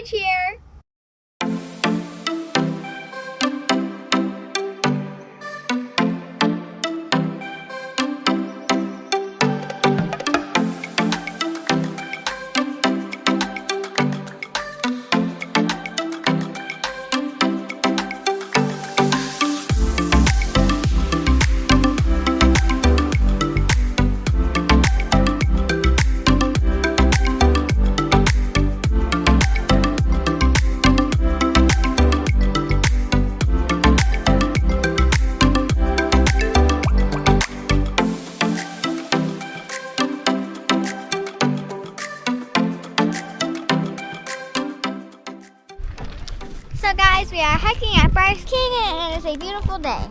storage here. So guys, we are hiking at Bryce Canyon and it is a beautiful day.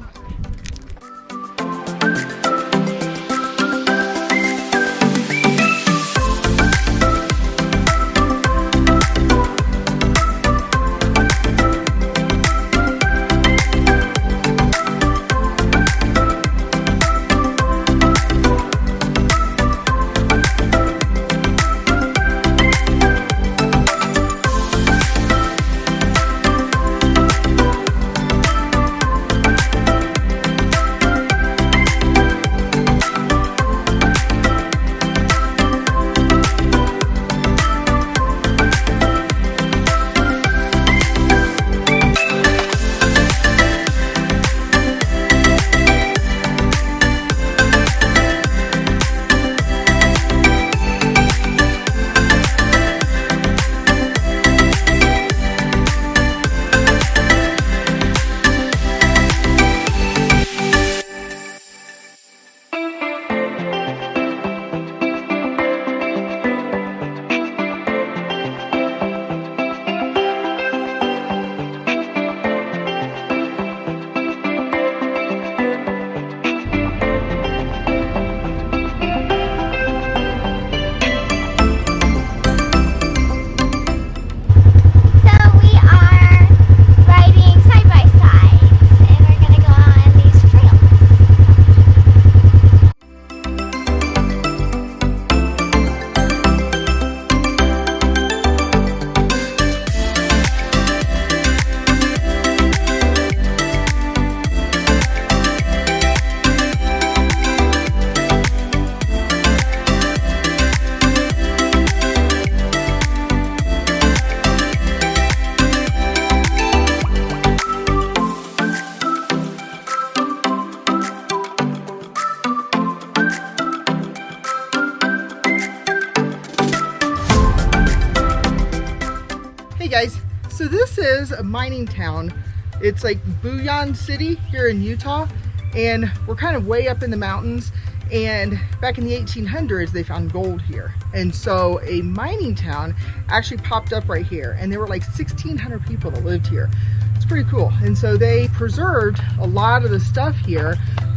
Guys, so this is a mining town. It's like Bouillon City here in Utah, and we're kind of way up in the mountains, and back in the 1800s they found gold here, and so a mining town actually popped up right here, and there were like 1,600 people that lived here. It's pretty cool. And so they preserved a lot of the stuff here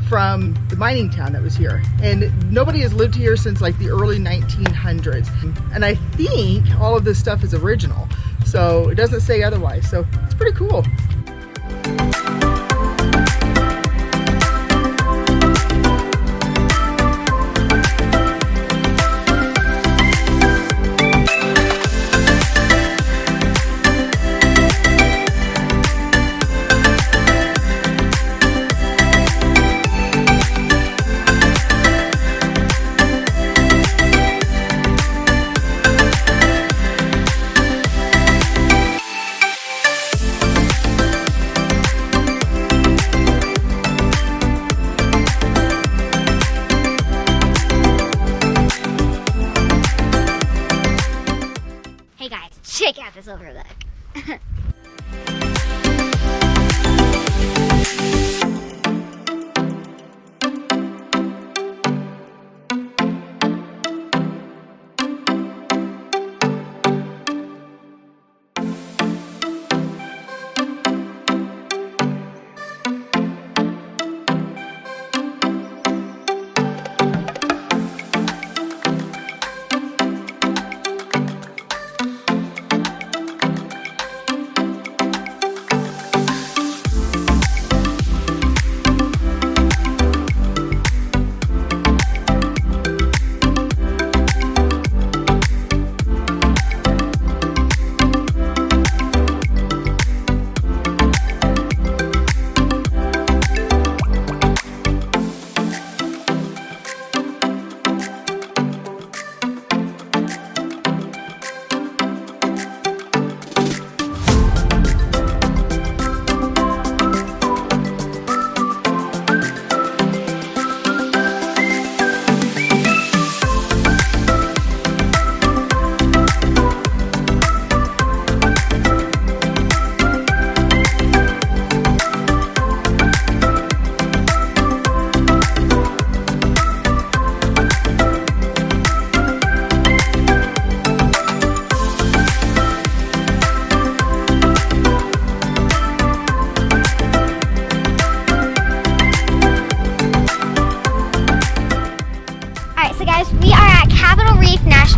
from the mining town that was here, and nobody has lived here since like the early 1900s, and I think all of this stuff is original. So it doesn't say otherwise, so it's pretty cool. Check out this overlook.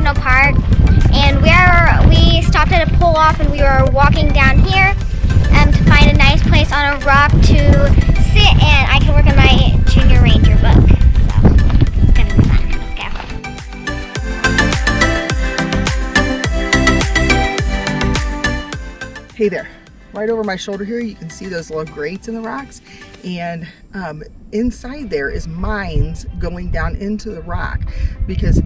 National Park, and we stopped at a pull-off, and we were walking down here to find a nice place on a rock to sit, and I can work on my Junior Ranger book. So it's gonna be fun. Let's go. Hey there. Right over my shoulder here, you can see those little grates in the rocks, and inside there is mines going down into the rock, because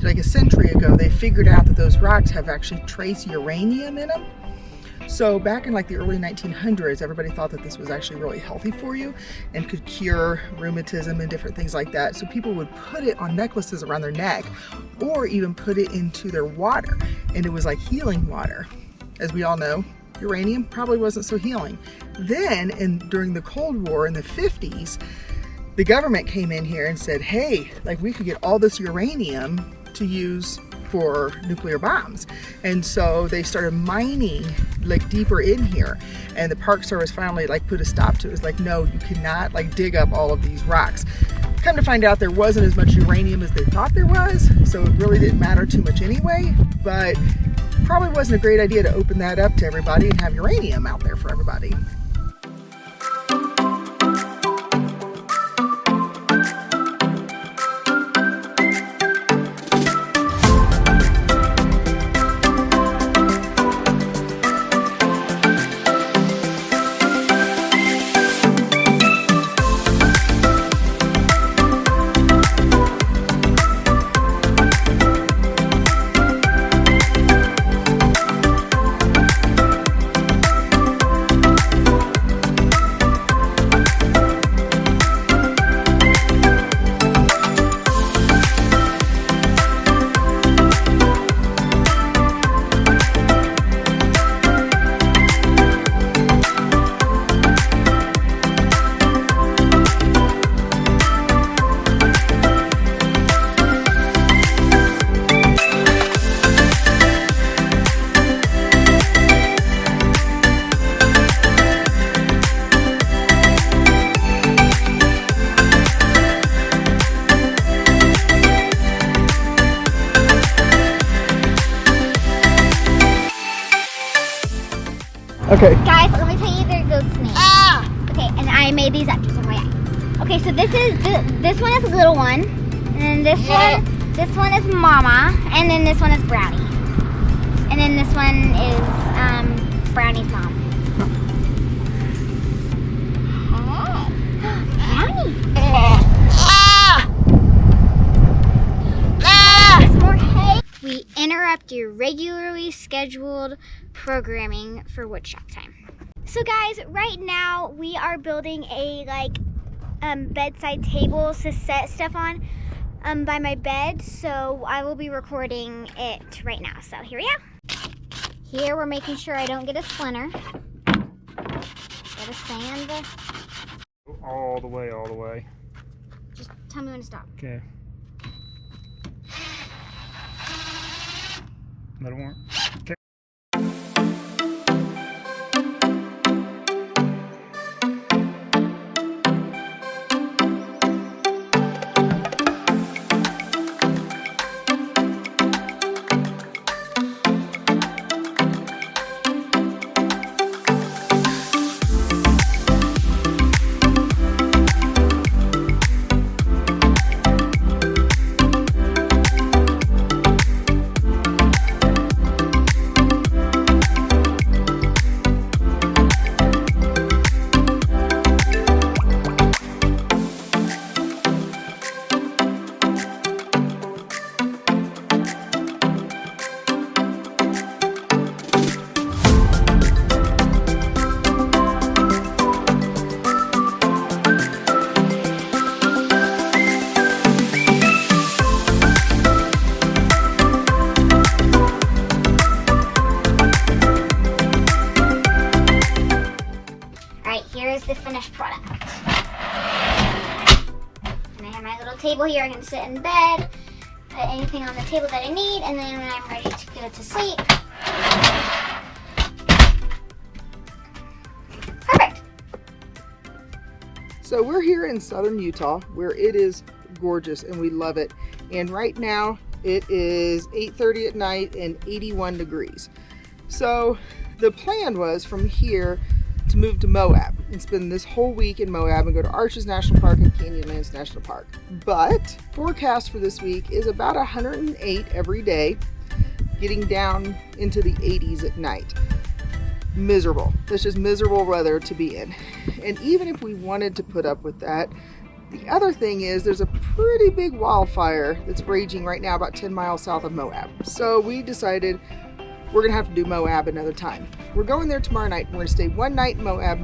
like a century ago they figured out that those rocks have actually trace uranium in them. So back in like the early 1900s, everybody thought that this was actually really healthy for you and could cure rheumatism and different things like that. So people would put it on necklaces around their neck, or even put it into their water, and it was like healing water. As we all know, uranium probably wasn't so healing. Then during the Cold War in the 50s, the government came in here and said, hey, like we could get all this uranium to use for nuclear bombs. And so they started mining like deeper in here, and the Park Service finally like put a stop to it. It was like, no, you cannot like dig up all of these rocks. Come to find out, there wasn't as much uranium as they thought there was, so it really didn't matter too much anyway, but probably wasn't a great idea to open that up to everybody and have uranium out there for everybody. Okay. Guys, let me tell you their goat's name. Ah! Okay, and I made these up just FYI. Okay, so this one is a little one, and then this one is Mama, and then this one is Brownie, and then this one is Brownie's mom. Brownie. More hay. We interrupt your regularly scheduled programming for woodshop time. So guys, right now we are building a bedside table to set stuff on by my bed, so I will be recording it right now. So here we go. Here we're making sure I don't get a splinter. Gotta sand all the way. Just tell me when to stop. Okay. That'll work. Okay. The finished product. And I have my little table here. I can sit in bed, put anything on the table that I need, and then when I'm ready to go to sleep. Perfect. So we're here in southern Utah, where it is gorgeous and we love it. And right now It is 8:30 at night and 81 degrees. So the plan was from here to move to Moab and spend this whole week in Moab and go to Arches National Park and Canyonlands National Park. But forecast for this week is about 108 every day, getting down into the 80s at night. Miserable. That's just miserable weather to be in. And even if we wanted to put up with that, the other thing is there's a pretty big wildfire that's raging right now about 10 miles south of Moab. So we decided we're gonna have to do Moab another time. We're going there tomorrow night. We're gonna stay one night in Moab.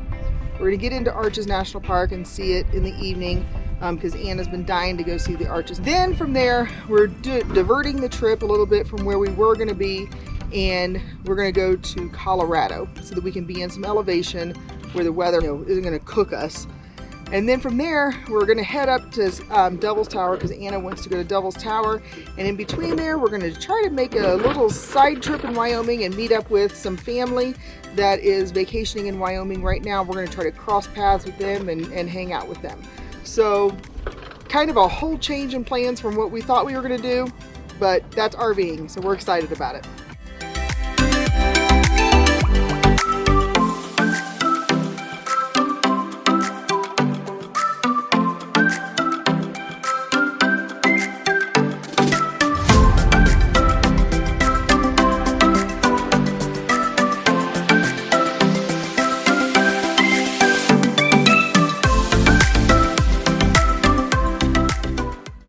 We're gonna get into Arches National Park and see it in the evening because Anna's been dying to go see the Arches. Then from there, we're diverting the trip a little bit from where we were gonna be, and we're gonna go to Colorado so that we can be in some elevation where the weather isn't gonna cook us. And then from there, we're gonna head up to Devil's Tower because Anna wants to go to Devil's Tower. And in between there, we're gonna try to make a little side trip in Wyoming and meet up with some family that is vacationing in Wyoming right now. We're gonna try to cross paths with them and hang out with them. So kind of a whole change in plans from what we thought we were gonna do, but that's RVing, so we're excited about it.